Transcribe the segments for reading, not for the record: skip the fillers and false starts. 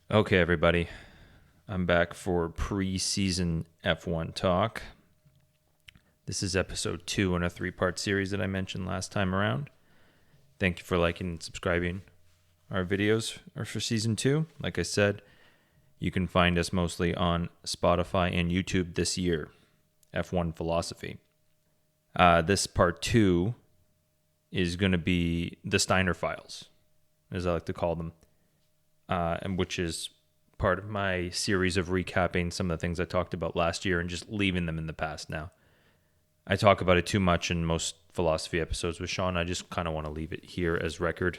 Okay, everybody. I'm back for preseason F1 talk. This is episode 2 in a 3-part series that I mentioned last time around. Thank you for liking and subscribing our videos for season 2. Like I said, you can find us mostly on Spotify and YouTube this year. F1 Philosophy. This part 2 is going to be the Steiner files, as I like to call them. And which is part of my series of recapping some of the things I talked about last year and just leaving them in the past now. I talk about it too much in most philosophy episodes with Sean. I just kind of want to leave it here as record.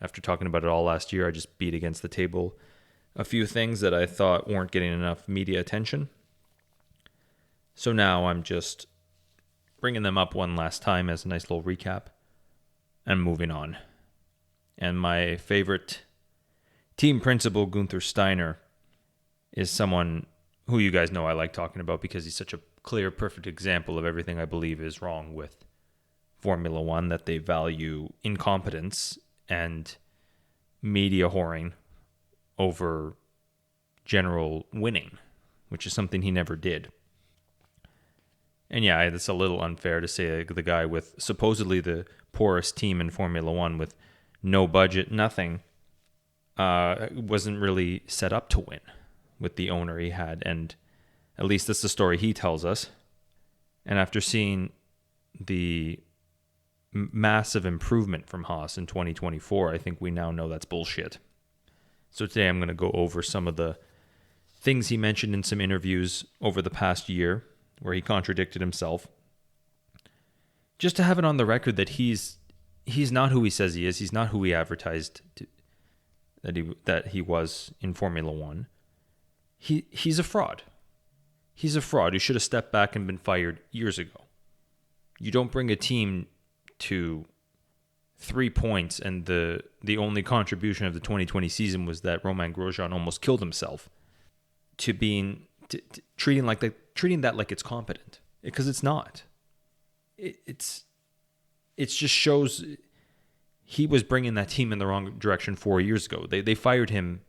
After talking about it all last year, I just beat against the table a few things that I thought weren't getting enough media attention. So now I'm just bringing them up one last time as a nice little recap and moving on. And my favorite team principal, Guenther Steiner, is someone who you guys know I like talking about because he's such a clear, perfect example of everything I believe is wrong with Formula One, that they value incompetence and media whoring over general winning, which is something he never did. And yeah, it's a little unfair to say the guy with supposedly the poorest team in Formula One with no budget, nothing, wasn't really set up to win with the owner he had. And at least that's the story he tells us. And after seeing the massive improvement from Haas in 2024, I think we now know that's bullshit. So today I'm going to go over some of the things he mentioned in some interviews over the past year where he contradicted himself. Just to have it on the record that he's not who he says he is. He's not who he advertised that he was in Formula One. He's a fraud. He's a fraud who should have stepped back and been fired years ago. You don't bring a team to 3 points, and the only contribution of the 2020 season was that Romain Grosjean almost killed himself, to treating that like it's competent, because it's not. It just shows he was bringing that team in the wrong direction 4 years ago. They fired him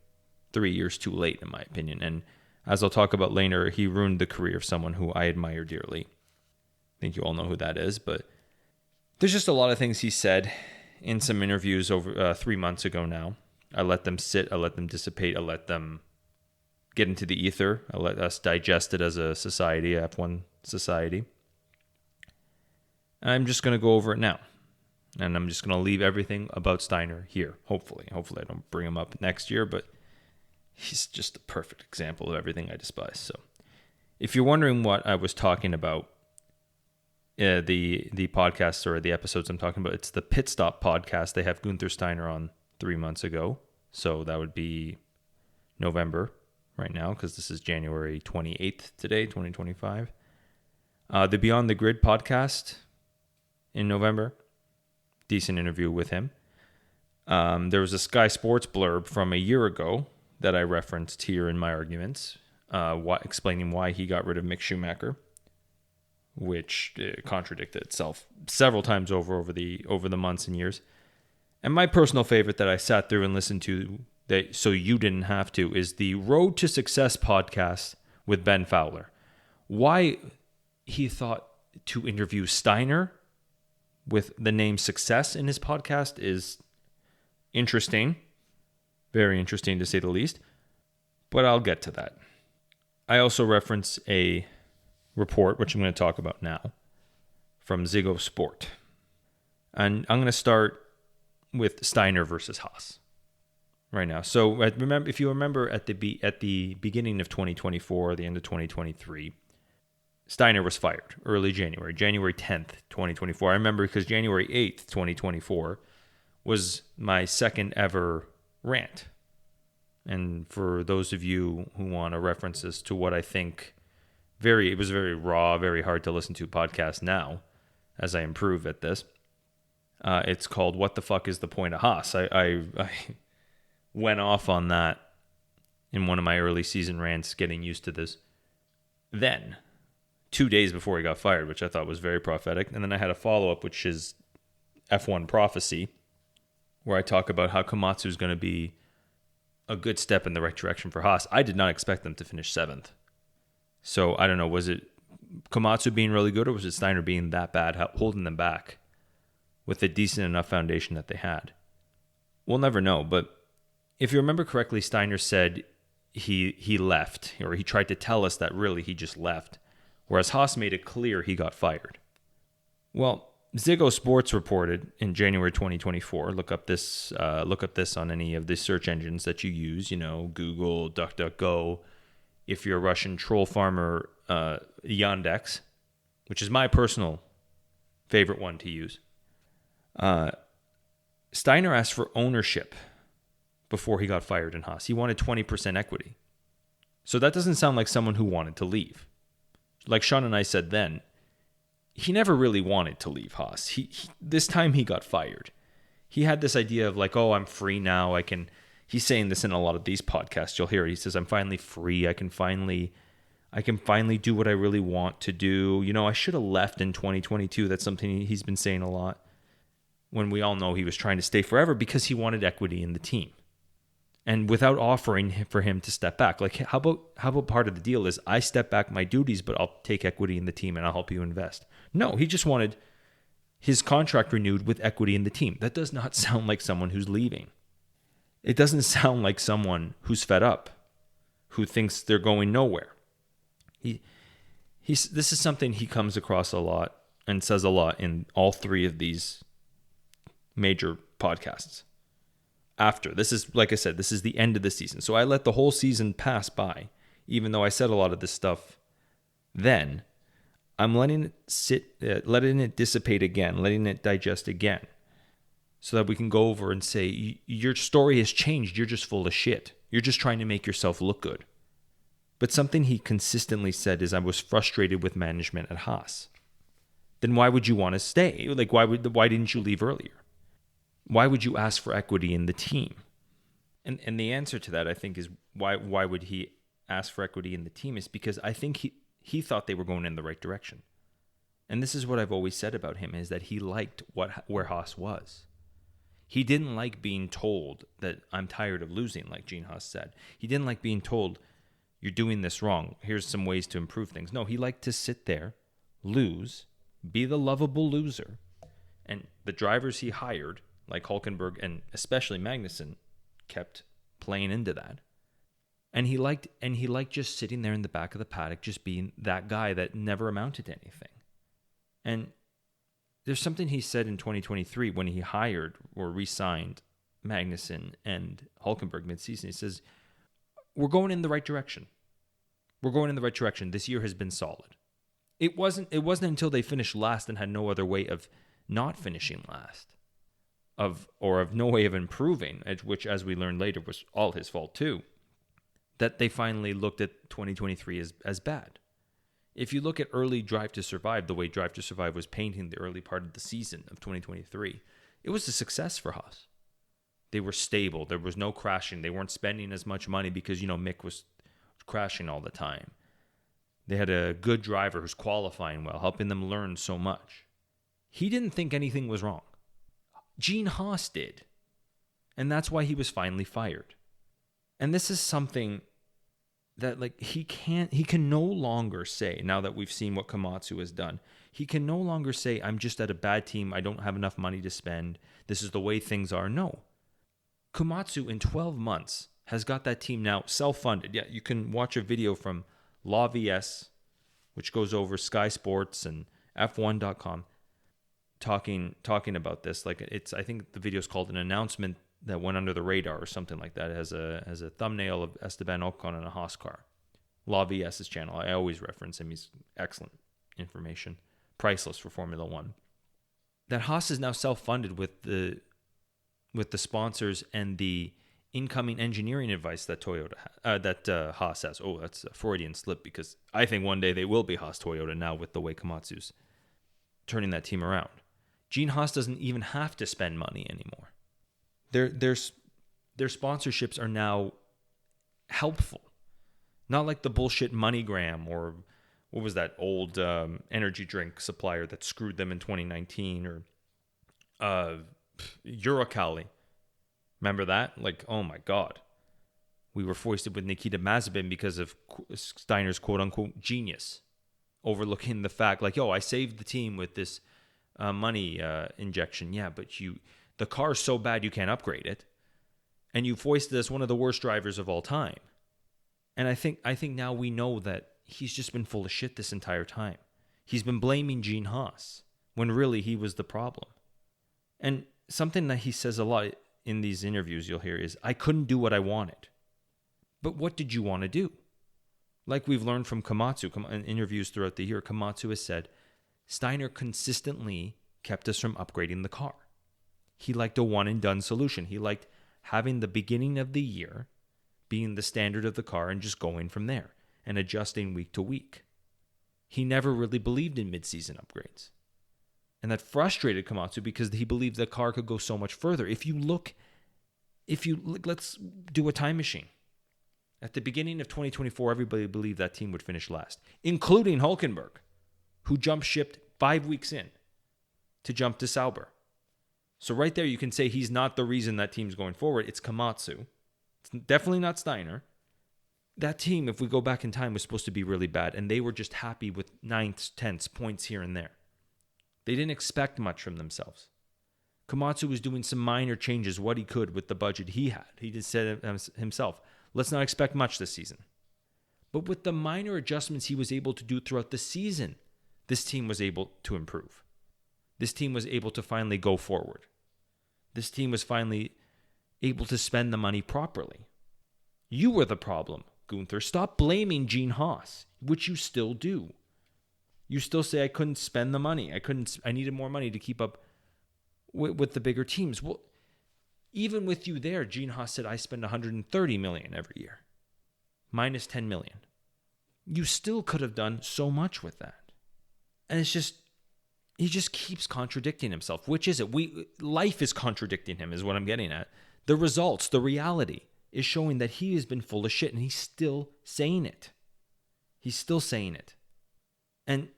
3 years too late, in my opinion. And as I'll talk about later, he ruined the career of someone who I admire dearly. I think you all know who that is. But there's just a lot of things he said in some interviews over 3 months ago now. I let them sit. I let them dissipate. I let them get into the ether. I let us digest it as a society, F1 society. And I'm just going to go over it now. And I'm just going to leave everything about Steiner here, hopefully. Hopefully I don't bring him up next year, but he's just a perfect example of everything I despise. So if you're wondering what I was talking about, the podcasts or the episodes I'm talking about, it's the Pit Stop podcast. They have Guenther Steiner on 3 months ago. So that would be November right now, because this is January 28th today, 2025. The Beyond the Grid podcast in November. Decent interview with him. There was a Sky Sports blurb from a year ago that I referenced here in my arguments, explaining why he got rid of Mick Schumacher, which contradicted itself several times over the months and years. And my personal favorite that I sat through and listened to, that so you didn't have to, is the Road to Success podcast with Ben Fowler. Why he thought to interview Steiner with the name Success in his podcast is interesting. Very interesting, to say the least. But I'll get to that. I also reference a report, which I'm going to talk about now, from Ziggo Sport. And I'm going to start with Steiner versus Haas right now. So if you remember at the beginning of 2024, the end of 2023, Steiner was fired early January 10th, 2024. I remember because January 8th, 2024 was my second ever rant. And for those of you who want to reference this to what I think it was very raw, very hard to listen to podcast now as I improve at this. It's called What the Fuck is the Point of Haas? I went off on that in one of my early season rants, getting used to this then. 2 days before he got fired, which I thought was very prophetic. And then I had a follow-up, which is F1 Prophecy, where I talk about how Komatsu is going to be a good step in the right direction for Haas. I did not expect them to finish 7th. So I don't know, was it Komatsu being really good, or was it Steiner being that bad, holding them back with a decent enough foundation that they had? We'll never know, but if you remember correctly, Steiner said he left, or he tried to tell us that really he just left, whereas Haas made it clear he got fired. Well, Ziggo Sports reported in January 2024. Look up this on any of the search engines that you use. Google, DuckDuckGo. If you're a Russian troll farmer, Yandex, which is my personal favorite one to use. Steiner asked for ownership before he got fired in Haas. He wanted 20% equity. So that doesn't sound like someone who wanted to leave. Like Sean and I said then, he never really wanted to leave Haas. This time he got fired. He had this idea of like, oh, I'm free now. He's saying this in a lot of these podcasts. You'll hear it. He says, I'm finally free. I can finally do what I really want to do. I should have left in 2022. That's something he's been saying a lot, when we all know he was trying to stay forever because he wanted equity in the team. And without offering for him to step back, like how about part of the deal is I step back my duties, but I'll take equity in the team and I'll help you invest. No, he just wanted his contract renewed with equity in the team. That does not sound like someone who's leaving. It doesn't sound like someone who's fed up, who thinks they're going nowhere. This is something he comes across a lot and says a lot in all three of these major podcasts. After this is, like I said, this is the end of the season. So I let the whole season pass by, even though I said a lot of this stuff then. I'm letting it sit, letting it dissipate again, letting it digest again, so that we can go over and say, your story has changed. You're just full of shit. You're just trying to make yourself look good. But something he consistently said is, I was frustrated with management at Haas. Then why would you want to stay? Like, why didn't you leave earlier? Why would you ask for equity in the team? And the answer to that, I think, is why would he ask for equity in the team is because I think he thought they were going in the right direction. And this is what I've always said about him, is that he liked where Haas was. He didn't like being told that I'm tired of losing, like Gene Haas said. He didn't like being told, you're doing this wrong. Here's some ways to improve things. No, he liked to sit there, lose, be the lovable loser. And the drivers he hired, like Hülkenberg and especially Magnussen, kept playing into that. And he liked just sitting there in the back of the paddock, just being that guy that never amounted to anything. And there's something he said in 2023 when he hired or re-signed Magnussen and Hülkenberg mid-season. He says, we're going in the right direction. We're going in the right direction. This year has been solid. It wasn't until they finished last and had no other way of not finishing last, of no way of improving, which, as we learned later, was all his fault too, that they finally looked at 2023 as bad. If you look at early Drive to Survive, the way Drive to Survive was painting the early part of the season of 2023, it was a success for Haas. They were stable. There was no crashing. They weren't spending as much money because, Mick was crashing all the time. They had a good driver who's qualifying well, helping them learn so much. He didn't think anything was wrong. Gene Haas did. And that's why he was finally fired. And this is something that he can no longer say, now that we've seen what Komatsu has done, he can no longer say, I'm just at a bad team, I don't have enough money to spend, this is the way things are. No. Komatsu in 12 months has got that team now self-funded. Yeah, you can watch a video from La VS, which goes over Sky Sports and F1.com, talking about this. I think the video is called An Announcement That Went Under the Radar or something like that. It has a thumbnail of Esteban Ocon in a Haas car. La VS's channel. I always reference him. He's excellent information. Priceless for Formula One. That Haas is now self-funded with the sponsors and the incoming engineering advice that Haas has. Oh, that's a Freudian slip, because I think one day they will be Haas Toyota now with the way Komatsu's turning that team around. Gene Haas doesn't even have to spend money anymore. Their sponsorships are now helpful. Not like the bullshit MoneyGram or what was that old energy drink supplier that screwed them in 2019, or Uralkali. Remember that? Oh my God. We were foisted with Nikita Mazepin because of Steiner's quote-unquote genius, overlooking the fact like, I saved the team with this money injection. Yeah, but the car's so bad you can't upgrade it. And you foisted us one of the worst drivers of all time. And I think now we know that he's just been full of shit this entire time. He's been blaming Gene Haas when really he was the problem. And something that he says a lot in these interviews you'll hear is, I couldn't do what I wanted. But what did you want to do? Like we've learned from Komatsu in interviews throughout the year, Komatsu has said, Steiner consistently kept us from upgrading the car. He liked a one-and-done solution. He liked having the beginning of the year being the standard of the car and just going from there and adjusting week to week. He never really believed in mid-season upgrades. And that frustrated Komatsu because he believed the car could go so much further. If you look, let's do a time machine. At the beginning of 2024, everybody believed that team would finish last, including Hülkenberg, who jump shipped 5 weeks in to jump to Sauber. So right there, you can say he's not the reason that team's going forward. It's Komatsu. It's definitely not Steiner. That team, if we go back in time, was supposed to be really bad, and they were just happy with 9th, 10th points here and there. They didn't expect much from themselves. Komatsu was doing some minor changes, what he could with the budget he had. He just said it himself, let's not expect much this season. But with the minor adjustments he was able to do throughout the season, this team was able to improve. This team was able to finally go forward. This team was finally able to spend the money properly. You were the problem, Guenther. Stop blaming Gene Haas, which you still do. You still say, I couldn't spend the money. I needed more money to keep up with the bigger teams. Well, even with you there, Gene Haas said, I spend $130 million every year, minus $10 million. You still could have done so much with that. And it's just, he just keeps contradicting himself. Which is it? Life is contradicting him, is what I'm getting at. The results, the reality is showing that he has been full of shit, and he's still saying it. He's still saying it. And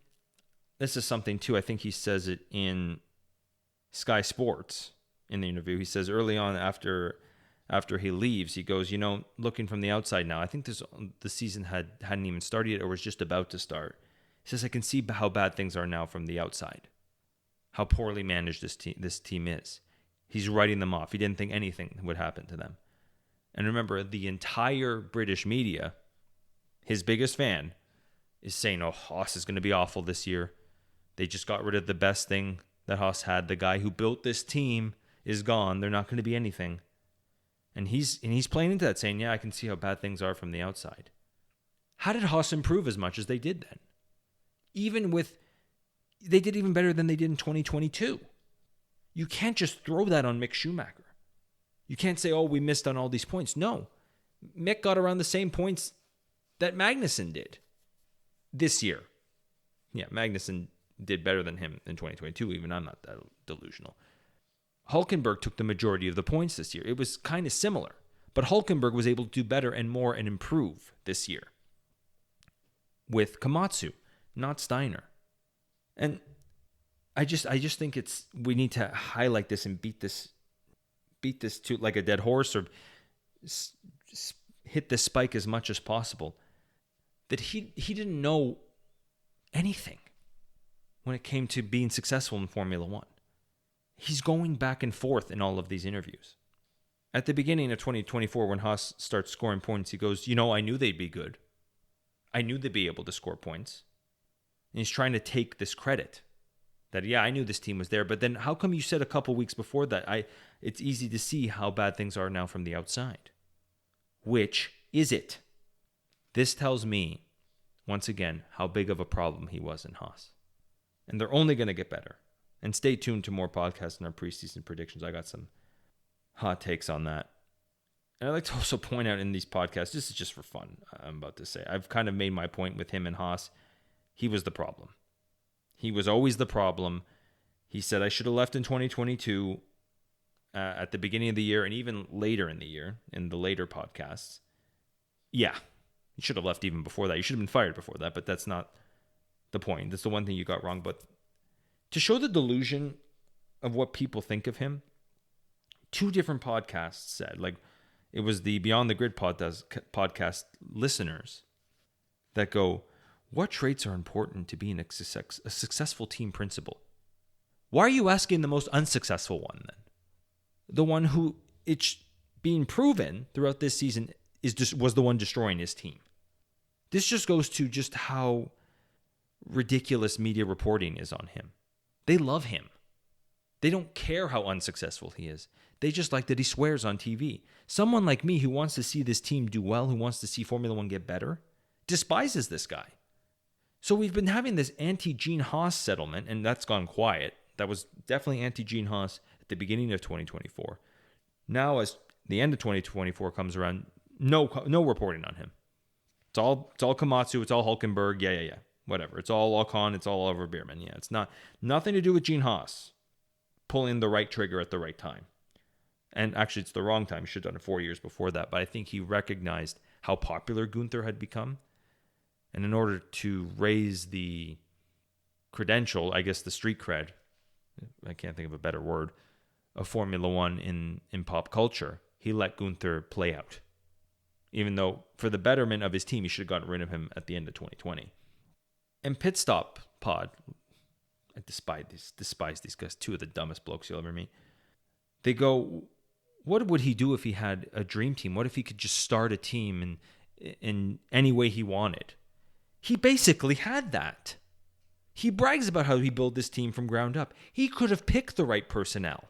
this is something, too, I think he says it in Sky Sports in the interview. He says early on after he leaves, he goes, looking from the outside now, I think the season hadn't even started yet or was just about to start. He says, I can see how bad things are now from the outside, how poorly managed this team is. He's writing them off. He didn't think anything would happen to them. And remember, the entire British media, his biggest fan, is saying, Haas is going to be awful this year. They just got rid of the best thing that Haas had. The guy who built this team is gone. They're not going to be anything. And he's playing into that, saying, I can see how bad things are from the outside. How did Haas improve as much as they did then? They did even better than they did in 2022. You can't just throw that on Mick Schumacher. You can't say, we missed on all these points. No. Mick got around the same points that Magnussen did this year. Yeah, Magnussen did better than him in 2022, even I'm not that delusional. Hülkenberg took the majority of the points this year. It was kind of similar, but Hülkenberg was able to do better and more and improve this year with Komatsu, not Steiner. And I just think we need to highlight this and beat this to like a dead horse, or hit this spike as much as possible, that he didn't know anything when it came to being successful in Formula One. He's going back and forth in all of these interviews. At the beginning of 2024, when Haas starts scoring points, he goes, I knew they'd be good. I knew they'd be able to score points. And he's trying to take this credit that, I knew this team was there, but then how come you said a couple weeks before that, it's easy to see how bad things are now from the outside? Which is it? This tells me, once again, how big of a problem he was in Haas. And they're only going to get better. And stay tuned to more podcasts and our preseason predictions. I got some hot takes on that. And I'd like to also point out in these podcasts, this is just for fun, I'm about to say, I've kind of made my point with him and Haas. He was the problem. He was always the problem. He said, I should have left in 2022 at the beginning of the year and even later in the year, in the later podcasts. Yeah, you should have left even before that. You should have been fired before that, but that's not the point. That's the one thing you got wrong. But to show the delusion of what people think of him, 2 different podcasts said, It was the Beyond the Grid podcast listeners that go, what traits are important to being a successful team principal? Why are you asking the most unsuccessful one then? The one who it's being proven throughout this season was the one destroying his team. This just goes to just how ridiculous media reporting is on him. They love him. They don't care how unsuccessful he is. They just like that he swears on TV. Someone like me who wants to see this team do well, who wants to see Formula One get better, despises this guy. So we've been having this anti-Gene Haas settlement, and that's gone quiet. That was definitely anti-Gene Haas at the beginning of 2024. Now, as the end of 2024 comes around, no reporting on him. It's all Komatsu, it's all Hulkenberg, yeah. Whatever. It's all Ocon, it's all Oliver Bierman. Yeah, it's nothing to do with Gene Haas pulling the right trigger at the right time. And actually, it's the wrong time. He should have done it 4 years before that. But I think he recognized how popular Guenther had become. And in order to raise the credential, I guess the street cred, I can't think of a better word, of Formula One in pop culture, he let Guenther play out. Even though for the betterment of his team, he should have gotten rid of him at the end of 2020. And Pit Stop Pod, I despise these guys, two of the dumbest blokes you'll ever meet. They go, what would he do if he had a dream team? What if he could just start a team in any way he wanted? He basically had that. He brags about how he built this team from ground up. He could have picked the right personnel.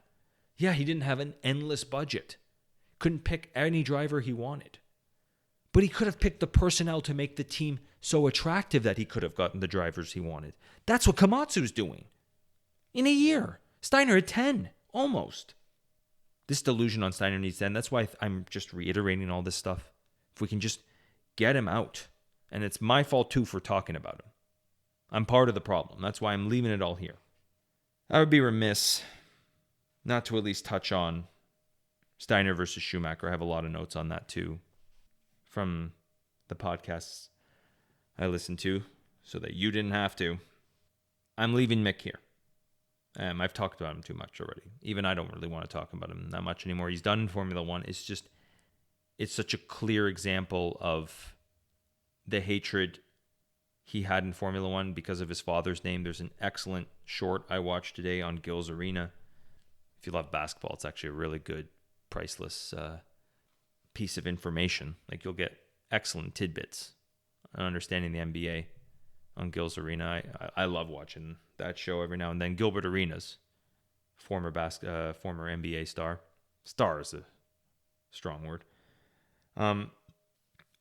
Yeah, he didn't have an endless budget. Couldn't pick any driver he wanted. But he could have picked the personnel to make the team so attractive that he could have gotten the drivers he wanted. That's what Komatsu's doing. In a year. Steiner had 10. Almost. This delusion on Steiner needs to end. That's why I'm just reiterating all this stuff. If we can just get him out. And it's my fault too for talking about him. I'm part of the problem. That's why I'm leaving it all here. I would be remiss not to at least touch on Steiner versus Schumacher. I have a lot of notes on that too from the podcasts I listened to so that you didn't have to. I'm leaving Mick here. I've talked about him too much already. Even I don't really want to talk about him that much anymore. He's done in Formula One. It's such a clear example of the hatred he had in Formula One because of his father's name. There's an excellent short I watched today on Gil's Arena. If you love basketball, it's actually a really good, priceless piece of information. Like, you'll get excellent tidbits on understanding the NBA on Gil's Arena. I love watching that show every now and then. Gilbert Arenas, former NBA star. Star is a strong word.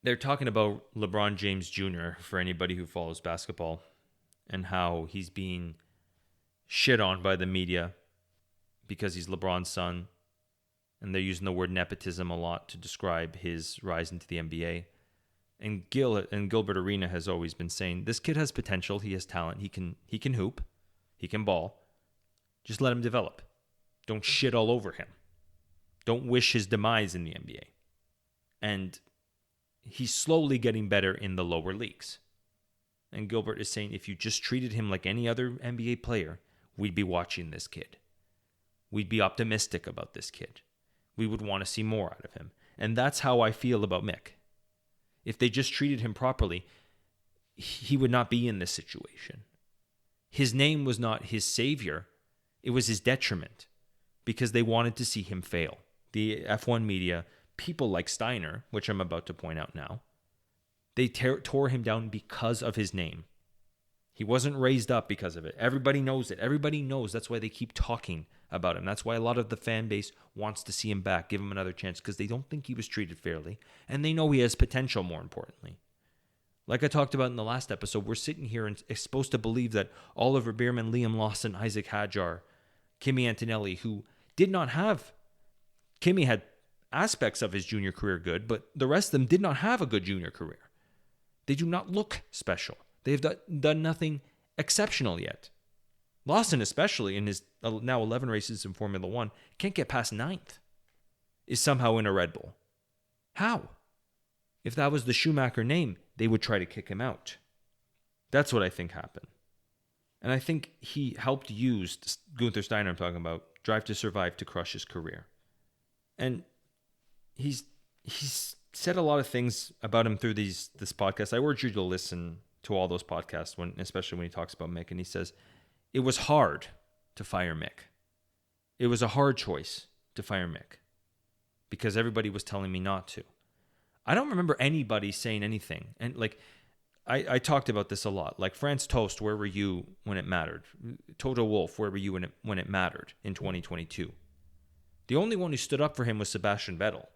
They're talking about LeBron James Jr. for anybody who follows basketball and how he's being shit on by the media because he's LeBron's son. And they're using the word nepotism a lot to describe his rise into the NBA. And Gilbert Arena has always been saying, this kid has potential, he has talent, he can hoop, he can ball. Just let him develop. Don't shit all over him. Don't wish his demise in the NBA. And he's slowly getting better in the lower leagues. And Gilbert is saying, if you just treated him like any other NBA player, we'd be watching this kid. We'd be optimistic about this kid. We would want to see more out of him. And that's how I feel about Mick. If they just treated him properly, he would not be in this situation. His name was not his savior. It was his detriment because they wanted to see him fail. The F1 media, people like Steiner, which I'm about to point out now, they tore him down because of his name. He wasn't raised up because of it. Everybody knows it. Everybody knows. That's why they keep talking about him. That's why a lot of the fan base wants to see him back, give him another chance, because they don't think he was treated fairly, and they know he has potential, more importantly. Like I talked about in the last episode, we're sitting here and supposed to believe that Oliver Bierman, Liam Lawson, Isaac Hadjar, Kimi Antonelli, who did not have... Kimi had aspects of his junior career good, but the rest of them did not have a good junior career. They do not look special. They've done nothing exceptional yet. Lawson, especially in his now 11 races in Formula One, can't get past 9th, is somehow in a Red Bull. How? If that was the Schumacher name, they would try to kick him out. That's what I think happened. And I think he helped use Guenther Steiner, I'm talking about, Drive to Survive to crush his career. And he's he's said a lot of things about him through this podcast. I urge you to listen to all those podcasts, especially when he talks about Mick. And he says, it was hard to fire Mick. It was a hard choice to fire Mick because everybody was telling me not to. I don't remember anybody saying anything. And like, I talked about this a lot. Like, Franz Toast, where were you when it mattered? Toto Wolff, where were you when it mattered in 2022? The only one who stood up for him was Sebastian Vettel,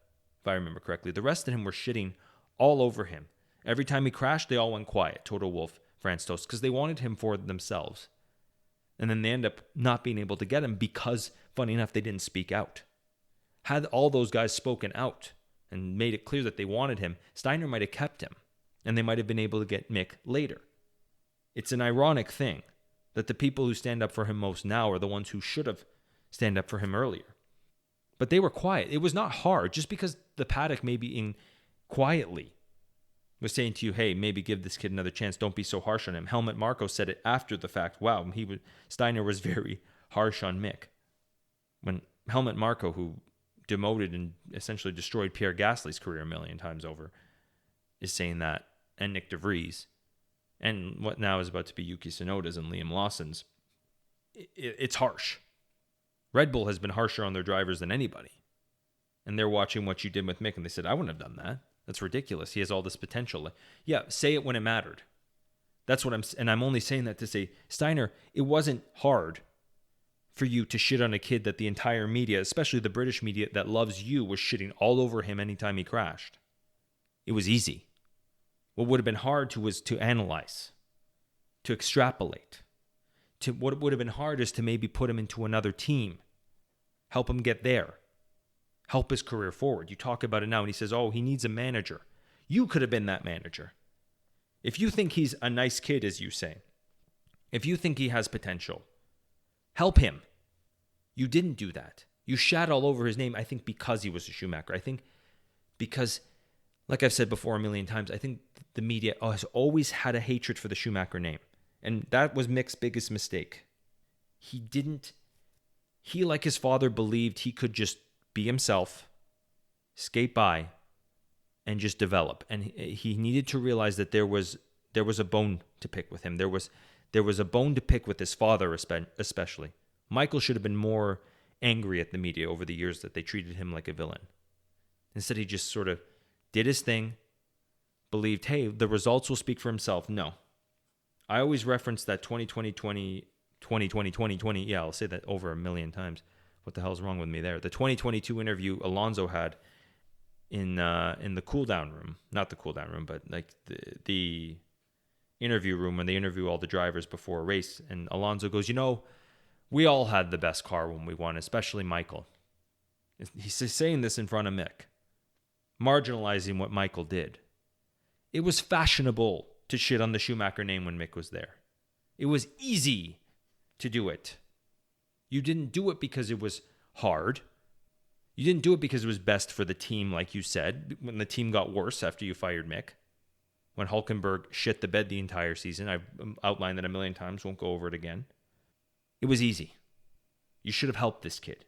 if I remember correctly. The rest of him were shitting all over him. Every time he crashed, they all went quiet. Toto Wolff, Franz Toast, because they wanted him for themselves. And then they end up not being able to get him because, funny enough, they didn't speak out. Had all those guys spoken out and made it clear that they wanted him, Steiner might have kept him, and they might have been able to get Mick later. It's an ironic thing that the people who stand up for him most now are the ones who should have stand up for him earlier. But they were quiet. It was not hard. Just because the paddock maybe in quietly was saying to you, hey, maybe give this kid another chance. Don't be so harsh on him. Helmut Marko said it after the fact. Wow, Steiner was very harsh on Mick. When Helmut Marko, who demoted and essentially destroyed Pierre Gasly's career a million times over, is saying that, and Nick DeVries, and what now is about to be Yuki Tsunoda's and Liam Lawson's, it's harsh. Red Bull has been harsher on their drivers than anybody. And they're watching what you did with Mick, and they said, I wouldn't have done that. That's ridiculous. He has all this potential. Yeah, say it when it mattered. That's what I'm only saying that to say, Steiner, it wasn't hard for you to shit on a kid that the entire media, especially the British media that loves you, was shitting all over him anytime he crashed. It was easy. What would have been hard was to analyze, to extrapolate. What would have been hard is to maybe put him into another team, help him get there, help his career forward. You talk about it now, and he says, oh, he needs a manager. You could have been that manager. If you think he's a nice kid, as you say, if you think he has potential, help him. You didn't do that. You shat all over his name, I think, because he was a Schumacher. I think because, like I've said before a million times, I think the media has always had a hatred for the Schumacher name. And that was Mick's biggest mistake. He, like his father, believed he could just be himself, skate by, and just develop. And he needed to realize that there was a bone to pick with him. There was a bone to pick with his father, especially. Michael should have been more angry at the media over the years that they treated him like a villain. Instead, he just sort of did his thing, believed, hey, the results will speak for himself. No. I always reference that 2020. Yeah, I'll say that over a million times. What the hell's wrong with me there? The 2022 interview Alonso had in the cool down room, not the cool down room, but like the interview room when they interview all the drivers before a race. And Alonso goes, we all had the best car when we won, especially Michael. He's saying this in front of Mick, marginalizing what Michael did. It was fashionable to shit on the Schumacher name when Mick was there. It was easy to do it. You didn't do it because it was hard. You didn't do it because it was best for the team, like you said, when the team got worse after you fired Mick. When Hülkenberg shit the bed the entire season. I've outlined that a million times, won't go over it again. It was easy. You should have helped this kid.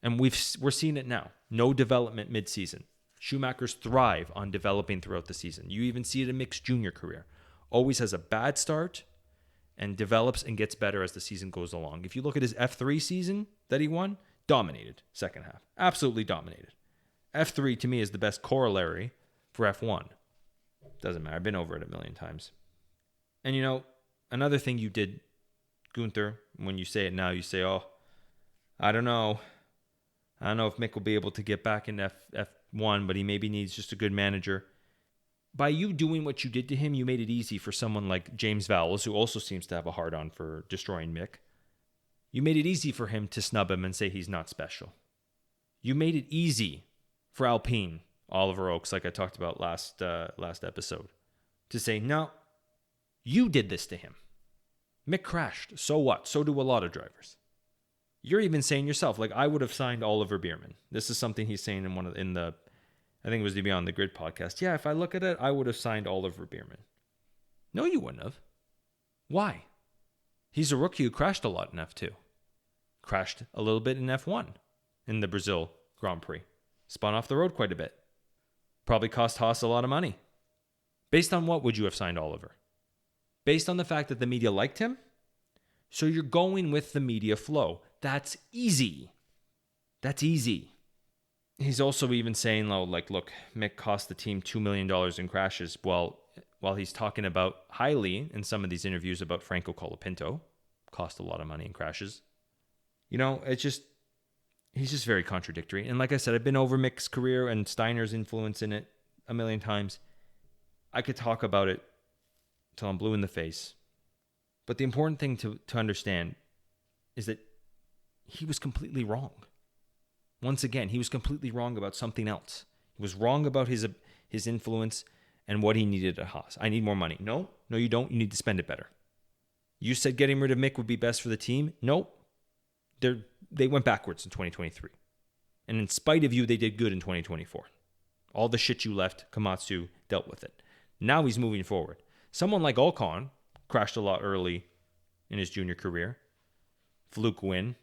And we're seeing it now. No development mid-season. Schumachers thrive on developing throughout the season. You even see it in Mick's junior career. Always has a bad start and develops and gets better as the season goes along. If you look at his F3 season that he won, dominated second half. Absolutely dominated. F3 to me is the best corollary for F1. Doesn't matter. I've been over it a million times. And another thing you did, Guenther, when you say it now, you say, oh, I don't know if Mick will be able to get back in F1, but he maybe needs just a good manager. By you doing what you did to him, you made it easy for someone like James Vowles, who also seems to have a hard-on for destroying Mick. You made it easy for him to snub him and say he's not special. You made it easy for Alpine, Oliver Oakes, like I talked about last episode, to say, no, you did this to him. Mick crashed. So what? So do a lot of drivers. You're even saying yourself, like, I would have signed Oliver Bierman. This is something he's saying I think it was the Beyond the Grid podcast. Yeah, if I look at it, I would have signed Oliver Bierman. No, you wouldn't have. Why? He's a rookie who crashed a lot in F2. Crashed a little bit in F1 in the Brazil Grand Prix. Spun off the road quite a bit. Probably cost Haas a lot of money. Based on what would you have signed Oliver? Based on the fact that the media liked him? So you're going with the media flow. That's easy. That's easy. He's also even saying, like, look, Mick cost the team $2 million in crashes. Well, while he's talking about highly in some of these interviews about Franco Colapinto, cost a lot of money in crashes. He's just very contradictory. And like I said, I've been over Mick's career and Steiner's influence in it a million times. I could talk about it till I'm blue in the face. But the important thing to understand is that he was completely wrong. Once again, he was completely wrong about something else. He was wrong about his influence and what he needed at Haas. I need more money. No, you don't. You need to spend it better. You said getting rid of Mick would be best for the team. No, they went backwards in 2023. And in spite of you, they did good in 2024. All the shit you left, Komatsu dealt with it. Now he's moving forward. Someone like Ocon crashed a lot early in his junior career. Fluke win.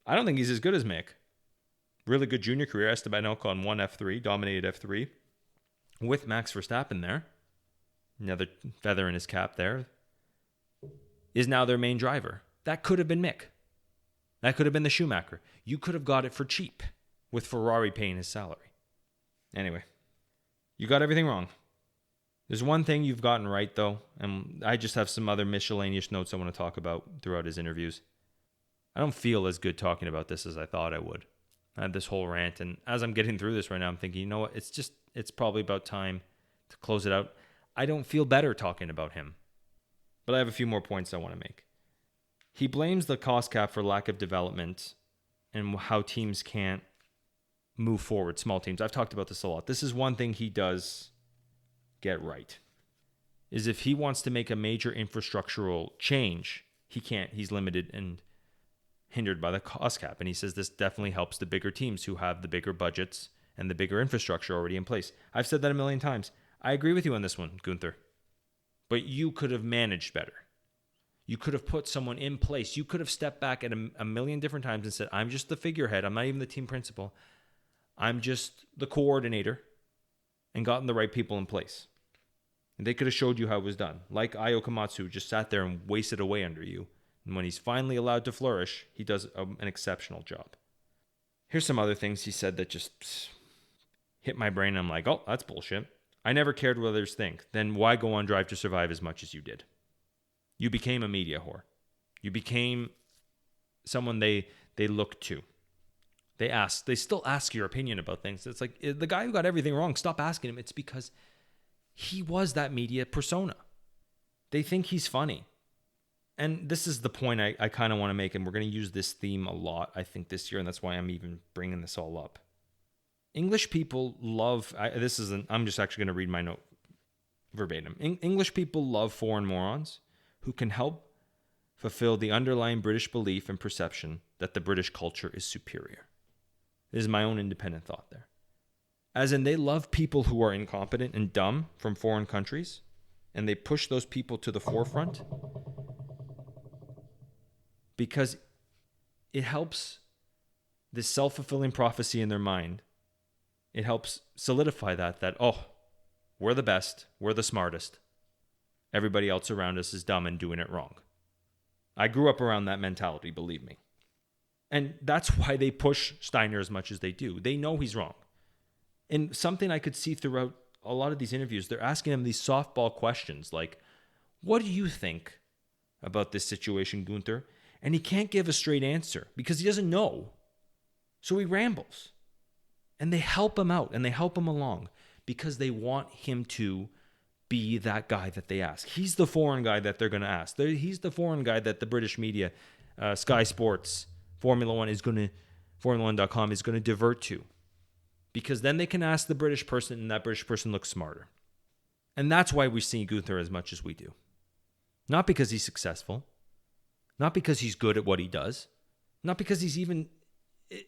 I don't think he's as good as Mick. Really good junior career. Esteban Ocon won F3, dominated F3 with Max Verstappen there. Another feather in his cap there. Is now their main driver. That could have been Mick. That could have been the Schumacher. You could have got it for cheap with Ferrari paying his salary. Anyway, you got everything wrong. There's one thing you've gotten right, though, and I just have some other miscellaneous notes I want to talk about throughout his interviews. I don't feel as good talking about this as I thought I would. I had this whole rant, and as I'm getting through this right now, I'm thinking, you know what? It's probably about time to close it out. I don't feel better talking about him, but I have a few more points I want to make. He blames the cost cap for lack of development and how teams can't move forward, small teams. I've talked about this a lot. This is one thing he does get right, is if he wants to make a major infrastructural change, he can't. He's limited and hindered by the cost cap. And he says this definitely helps the bigger teams who have the bigger budgets and the bigger infrastructure already in place. I've said that a million times. I agree with you on this one, Guenther. But you could have managed better. You could have put someone in place. You could have stepped back at a million different times and said, I'm just the figurehead. I'm not even the team principal. I'm just the coordinator, and gotten the right people in place. And they could have showed you how it was done. Like Ayo Komatsu just sat there and wasted away under you. And when he's finally allowed to flourish, he does an exceptional job. Here's some other things he said that just hit my brain. I'm like, oh, that's bullshit. I never cared what others think. Then why go on Drive to Survive as much as you did? You became a media whore. You became someone they look to. They still ask your opinion about things. It's like, the guy who got everything wrong, stop asking him. It's because he was that media persona. They think he's funny. And this is the point I kind of want to make, and we're going to use this theme a lot, I think, this year, and that's why I'm even bringing this all up. English people love, I'm just actually going to read my note verbatim. English people love foreign morons who can help fulfill the underlying British belief and perception that the British culture is superior. This is my own independent thought there. As in, they love people who are incompetent and dumb from foreign countries, and they push those people to the forefront because it helps this self-fulfilling prophecy in their mind. It helps solidify that, oh, we're the best, we're the smartest. Everybody else around us is dumb and doing it wrong. I grew up around that mentality, believe me. And that's why they push Steiner as much as they do. They know he's wrong. And something I could see throughout a lot of these interviews, they're asking him these softball questions like, what do you think about this situation, Guenther? And he can't give a straight answer because he doesn't know. So he rambles. And they help him out and they help him along because they want him to be that guy that they ask. He's the foreign guy that they're going to ask. He's the foreign guy that the British media, Sky Sports, Formula.com is going to divert to. Because then they can ask the British person and that British person looks smarter. And that's why we see Guenther as much as we do. Not because he's successful. Not because he's good at what he does. Not because he's even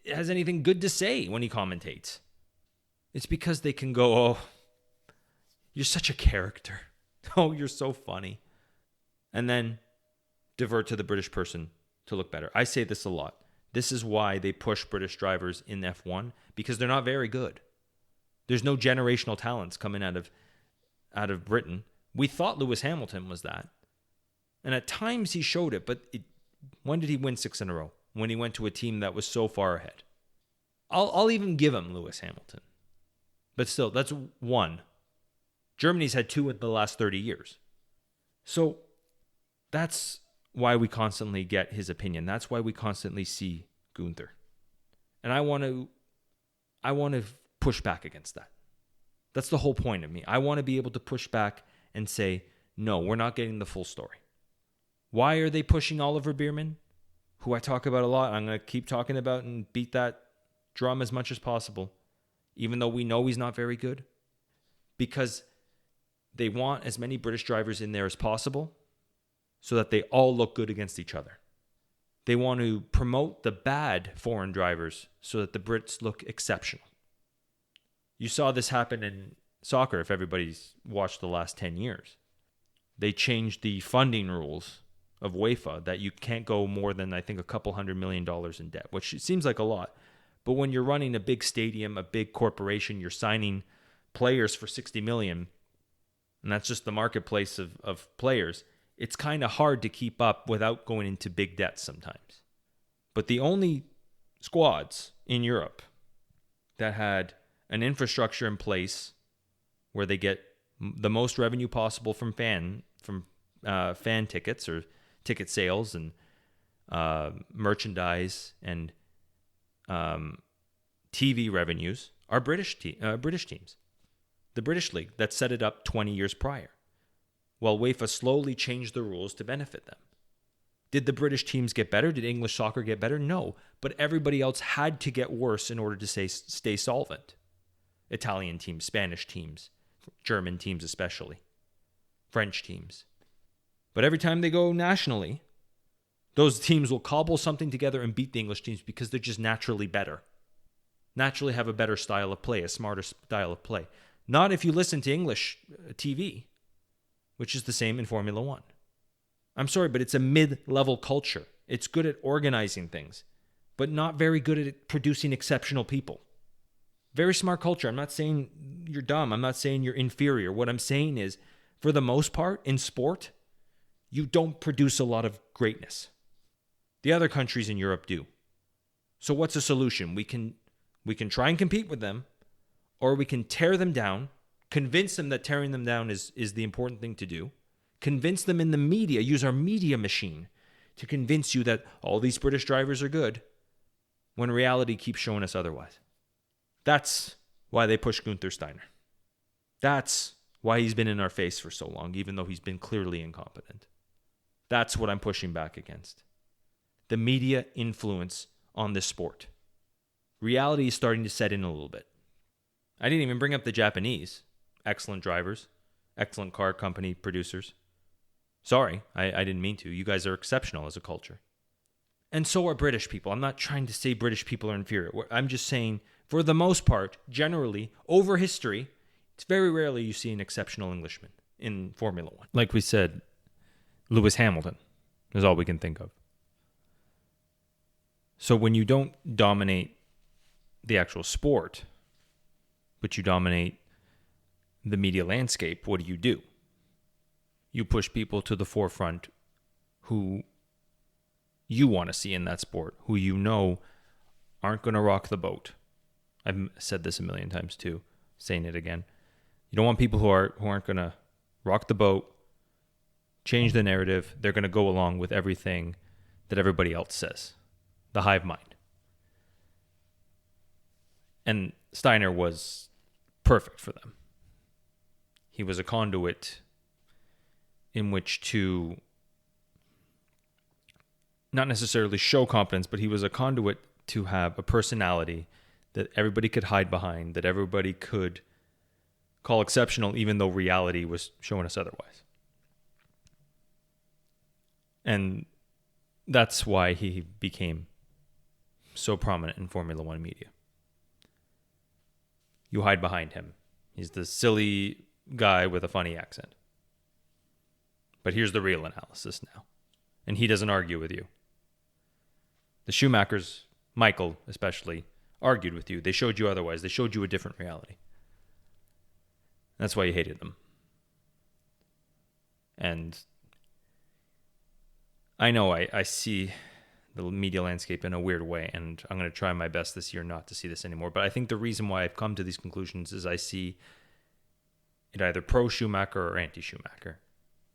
has anything good to say when he commentates. It's because they can go, oh, you're such a character. Oh, you're so funny. And then divert to the British person to look better. I say this a lot. This is why they push British drivers in F1, because they're not very good. There's no generational talents coming out of Britain. We thought Lewis Hamilton was that. And at times he showed it, but when did he win 6 in a row? When he went to a team that was so far ahead. I'll even give him Lewis Hamilton. But still, that's one. Germany's had 2 in the last 30 years. So that's why we constantly get his opinion. That's why we constantly see Guenther. And I want to push back against that. That's the whole point of me. I want to be able to push back and say, no, we're not getting the full story. Why are they pushing Oliver Bierman, who I talk about a lot? I'm going to keep talking about and beat that drum as much as possible, even though we know he's not very good. Because they want as many British drivers in there as possible so that they all look good against each other. They want to promote the bad foreign drivers so that the Brits look exceptional. You saw this happen in soccer if everybody's watched the last 10 years. They changed the funding rules of UEFA that you can't go more than, I think, a couple $100 million in debt, which seems like a lot. But when you're running a big stadium, a big corporation, you're signing players for $60 million, and that's just the marketplace of players, it's kind of hard to keep up without going into big debts sometimes. But the only squads in Europe that had an infrastructure in place where they get the most revenue possible from fan tickets or ticket sales and merchandise and TV revenues are British teams. The British League that set it up 20 years prior. While UEFA slowly changed the rules to benefit them. Did the British teams get better? Did English soccer get better? No. But everybody else had to get worse in order to stay solvent. Italian teams, Spanish teams, German teams especially, French teams. But every time they go nationally, those teams will cobble something together and beat the English teams because they're just naturally better. Naturally have a better style of play, a smarter style of play. Not if you listen to English TV, which is the same in Formula One. I'm sorry, but it's a mid-level culture. It's good at organizing things, but not very good at producing exceptional people. Very smart culture. I'm not saying you're dumb. I'm not saying you're inferior. What I'm saying is, for the most part, in sport, you don't produce a lot of greatness. The other countries in Europe do. So what's the solution? We can try and compete with them, or we can tear them down, convince them that tearing them down is the important thing to do, convince them in the media, use our media machine to convince you that all these British drivers are good, when reality keeps showing us otherwise. That's why they push Guenther Steiner. That's why he's been in our face for so long, even though he's been clearly incompetent. That's what I'm pushing back against. The media influence on this sport. Reality is starting to set in a little bit. I didn't even bring up the Japanese. Excellent drivers. Excellent car company producers. Sorry, I didn't mean to. You guys are exceptional as a culture. And so are British people. I'm not trying to say British people are inferior. I'm just saying, for the most part, generally, over history, it's very rarely you see an exceptional Englishman in Formula One. Like we said, Lewis Hamilton is all we can think of. So when you don't dominate the actual sport, but you dominate the media landscape, what do? You push people to the forefront who you want to see in that sport, who you know aren't going to rock the boat. I've said this a million times too, saying it again. You don't want people who aren't going to rock the boat, change the narrative. They're going to go along with everything that everybody else says. The hive mind. And Steiner was perfect for them. He was a conduit in which to not necessarily show competence, but he was a conduit to have a personality that everybody could hide behind, that everybody could call exceptional, even though reality was showing us otherwise. And that's why he became so prominent in Formula One media. You hide behind him. He's the silly guy with a funny accent. But here's the real analysis now. And he doesn't argue with you. The Schumachers, Michael especially, argued with you. They showed you otherwise. They showed you a different reality. That's why you hated them. And I know I see the media landscape in a weird way, and I'm going to try my best this year not to see this anymore. But I think the reason why I've come to these conclusions is I see it either pro Schumacher or anti Schumacher,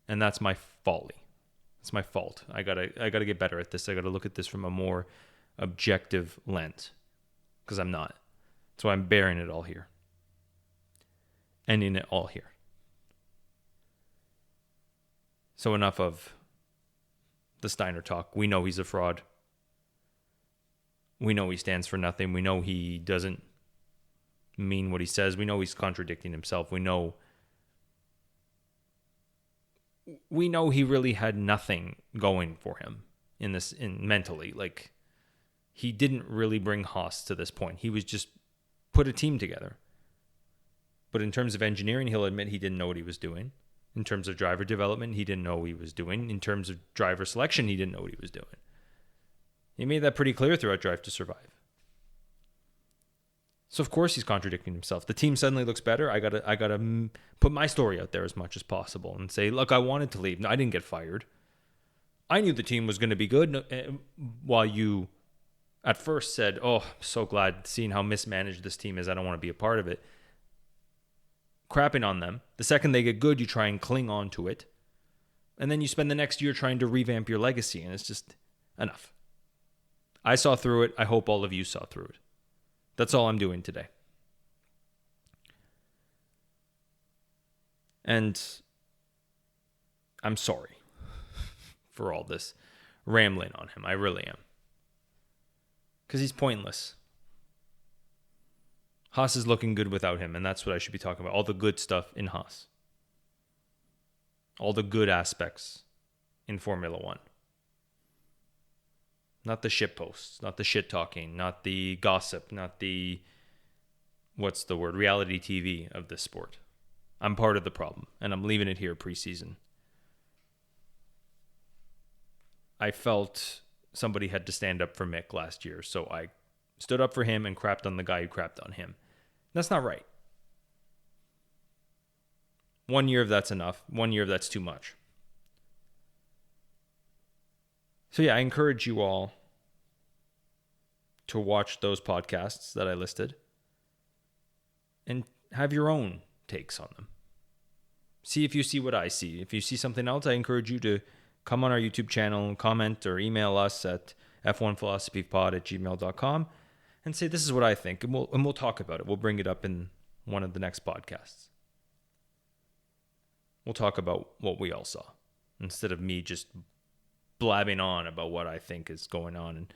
and that's my folly. It's my fault. I gotta get better at this. I gotta look at this from a more objective lens, because I'm not. So I'm bearing it all here, ending it all here. So enough of the Steiner talk. We know he's a fraud. We know he stands for nothing. We know he doesn't mean what he says. We know he's contradicting himself. We know he really had nothing going for him in mentally. Like, he didn't really bring Haas to this point. He was just put a team together. But in terms of engineering, he'll admit he didn't know what he was doing. In terms of driver development, he didn't know what he was doing. In terms of driver selection, he didn't know what he was doing. He made that pretty clear throughout Drive to Survive. So of course he's contradicting himself. The team suddenly looks better. I gotta put my story out there as much as possible and say, look, I wanted to leave. No, I didn't get fired. I knew the team was going to be good. While you at first said, oh, so glad seeing how mismanaged this team is. I don't want to be a part of it. Crapping on them. The second they get good, you try and cling on to it. And then you spend the next year trying to revamp your legacy. And it's just enough. I saw through it. I hope all of you saw through it. That's all I'm doing today. And I'm sorry for all this rambling on him. I really am. Because he's pointless. Haas is looking good without him, and that's what I should be talking about. All the good stuff in Haas. All the good aspects in Formula One. Not the shit posts, not the shit talking, not the gossip, not the, reality TV of this sport. I'm part of the problem, and I'm leaving it here preseason. I felt somebody had to stand up for Mick last year, so I stood up for him and crapped on the guy who crapped on him. That's not right. 1 year of that's enough. 1 year of that's too much. So yeah, I encourage you all to watch those podcasts that I listed and have your own takes on them. See if you see what I see. If you see something else, I encourage you to come on our YouTube channel, comment or email us at f1philosophypod@gmail.com and say, this is what I think, and we'll talk about it. We'll bring it up in one of the next podcasts. We'll talk about what we all saw instead of me just blabbing on about what I think is going on and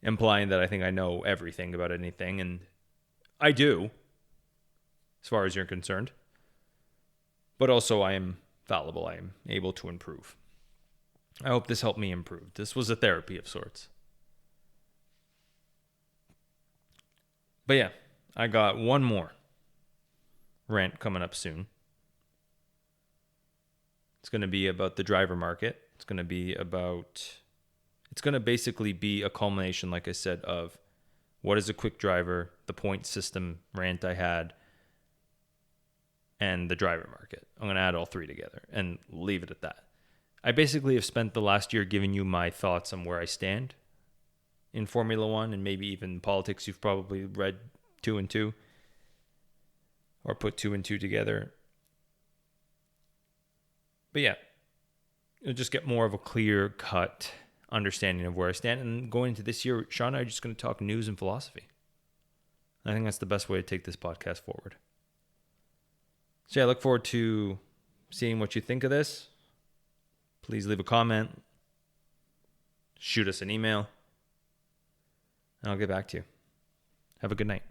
implying that I think I know everything about anything, and I do, as far as you're concerned. But also I am fallible. I am able to improve. I hope this helped me improve. This was a therapy of sorts. But yeah, I got one more rant coming up soon. It's going to be about the driver market. It's going to basically be a culmination, like I said, of what is a quick driver, the point system rant I had, and the driver market. I'm going to add all three together and leave it at that. I basically have spent the last year giving you my thoughts on where I stand in Formula One and maybe even politics. You've probably read 2 and 2 or put 2 and 2 together. But yeah, you'll just get more of a clear-cut understanding of where I stand. And going into this year, Sean and I are just going to talk news and philosophy. I think that's the best way to take this podcast forward. So yeah, I look forward to seeing what you think of this. Please leave a comment. Shoot us an email. And I'll get back to you. Have a good night.